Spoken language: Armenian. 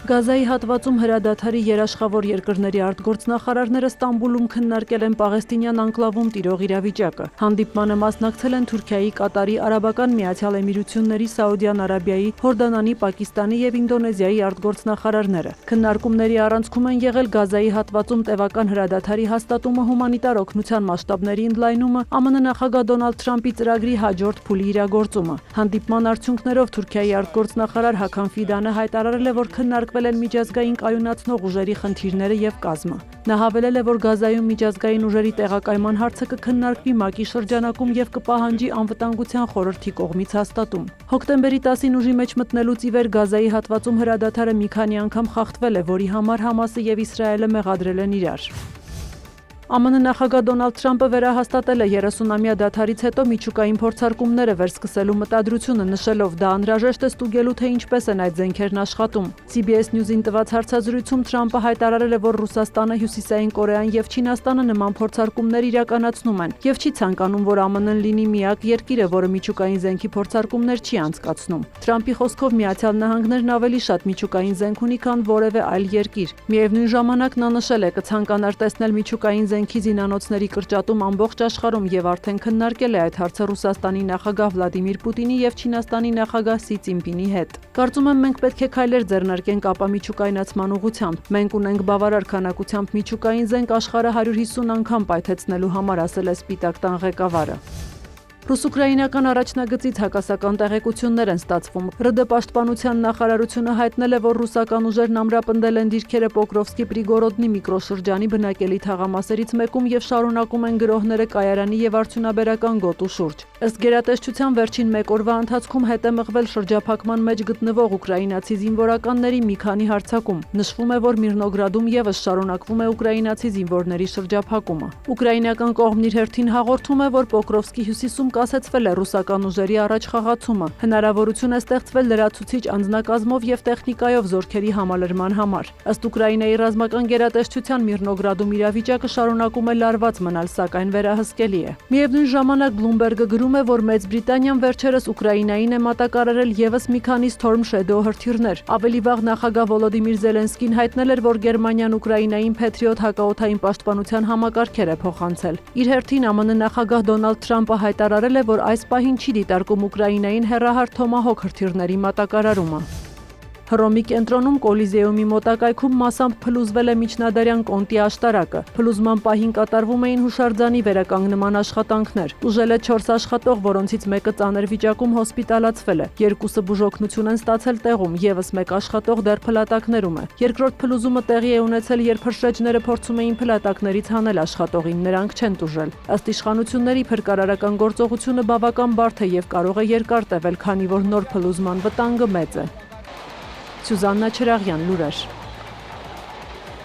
Գազայի հատվածում հրադադարի երաշխավոր երկրների արտգործնախարարները Ստամբուլում քննարկել են Պաղեստինյան անկլավում տիրող իրավիճակը։ Հանդիպմանը մասնակցել են Թուրքիայի, Կատարի, Արաբական Միացյալ Էմիրությունների, Սաուդյան Արաբիայի, Հորդանանի, Պակիստանի եւ Ինդոնեզիայի արտգործնախարարները։ Քննարկումների առանցքում են եղել Գազայի հատվածում տևական հրադադարի հաստատումը, հումանիտար օգնության մասշտաբների ընդլայնումը, ԱՄՆ նախագահ Դոնալդ Թրամփի ծրագրի հաջորդ փուլի իրագործումը։ Հանդիպման արդյունքներով Թուրքիայի արտգործնախարար Հական Ֆիդանը հայտարարել է, որ քննարկվել են միջազգային կայունացնող ուժերի խնդիրները եւ կազմը։ Նա հավելել է, որ Գազայում միջազգային ուժերի տեղակայման հարցը կքննարկվի ՄԱԿ-ի շրջանակում եւ կպահանջի Անվտանգության խորհրդի կողմից հաստատում։ Հոկտեմբերի 10-ին ուժի մեջ մտնելուց ի վեր Գազայի հատվածում հրադադարը մի քանի անգամ խախտվել է, որի համար Համասը եւ Իսրայելը մեղադրել են իրար։ ԱՄՆ նախագահ Դոնալդ Թրամփը վերահաստատել է 30-ամյա դադարից հետո միջուկային փորձարկումները վերսկսելու մտադրությունը, նշելով դա անհրաժեշտ է ստուգելու, թե ինչպես են այդ զենքերն աշխատում։ CBS News-ին տված հարցազրույցում Թրամփը հայտարարել է, որ Ռուսաստանը, Հյուսիսային Կորեան եւ Չինաստանը նման փորձարկումներ իրականացնում են եւ չի ցանկանում, որ ԱՄՆ-ն լինի միակ երկիրը, որը միջուկային զենքի փորձարկումներ չի անցկացնում։ Թրամփի խոսքով Միացյալ Նահանգներն ավելի շատ միջուկային զենք ունի, քան որևէ այլ երկիր։ Միևնույն ժամանակ նա նշել է, կցանկանար տեսնել միջուկային զենքի զինանոցների կրճատում ամբողջ աշխարհում եւ արդեն քննարկել է այդ հարցը Ռուսաստանի նախագահ Վլադիմիր Պուտինի եւ Չինաստանի նախագահ Սի Ցինպինի հետ։ Կարծում եմ, մենք պետք է քայլեր ձեռնարկենք ապամիջուկայնացման ուղղությամբ։ Մենք ունենք բավարար քանակությամբ միջուկային զենք աշխարհը 150 անգամ պայթեցնելու համար, ասել է Սպիտակ տան ղեկավարը։ Ռուս-ուկրաինական առաջնագծից հակասական տեղեկություններ են ստացվում։ ՌԴ պաշտպանության նախարարությունը հայտնել է, որ ռուսական ուժերն ամրապնդել են դիրքերը Պոկրովսկի Պրիգորոդնի միկրոշրջանի բնակելի թաղամասերից մեկում եւ շարունակում են գրոհները կայարանի եւ արդյունաբերական գոտու շուրջ։ Ըստ գերատեսչության վերջին մեկ օրվա ընթացքում հետ է մղվել շրջափակման մեջ գտնվող ուկրաինացի զինվորականների մի քանի հարձակում։ Նշվում է, որ Միրնոգրադում եւս շարունակվում է ուկրաինացի զինվորների շրջափակումը։ Ուկրաինական կողմն իր հերթին հաղորդում է, որ Պոկրովսկի հյուսիսում կասեցվել է ռուսական ուժերի առաջխաղացումը։ Հնարավորություն է ստեղծվել լրացուցիչ անձնակազմով եւ տեխնիկայով զորքերի համալրման համար։ Ըստ Ուկրաինայի ռազմական գերատեսչության Միրնոգրադում իրավիճակը շարունակում է լարված մնալ, սակայն վերահսկելի է։ Միևնույն ժամանակ Bloomberg-ը գրում է, որ Մեծ Բրիտանիան վերջերս Ուկրաինային է մատակարարել եւս մի քանի Storm Shadow հրթիռներ։ Ավելի վաղ նախագահ Վոլոդիմիր Զելենսկին հայտնել էր, որ Գերմանիան Ուկրաինային Patriot հակաօդային պաշտպանության համակարգեր է փոխանցել։ Իր հերթին ԱՄՆ նախագահ Դոնալդ Թրամփը հայտարարել է, որ այս պահին չի դիտարկում Ուկրաինային հեռահար Թոմահոք հրթիռների մատակարարումը։ Հռոմի կենտրոնում Կոլիզեումի մոտակայքում մասամբ փլուզվել է միջնադարյան կոնտի աշտարակը։ Փլուզման պահին կատարվում էին հուշարձանի վերականգնման աշխատանքներ։ Ուժել է 4 աշխատող, որոնցից մեկը ծանր վիճակում հոսպիտալացվել է։ Երկուսը բուժօգնություն են ստացել տեղում, եւս մեկ աշխատող դեռ փլատակներում է։ Երկրորդ փլուզումը տեղի է ունեցել, երբ հրշեջները փորձում էին փլատակներից հանել աշխատողին, նրանք չեն տուժել։ Ըստ իշխանությունների փրկարարական գործողությունը բավական բարդ է եւ կարող է երկար տևել, քանի որ նոր փլուզման վտանգը մեծ է։ Սյուզաննա Չրաղյան, լուրեր։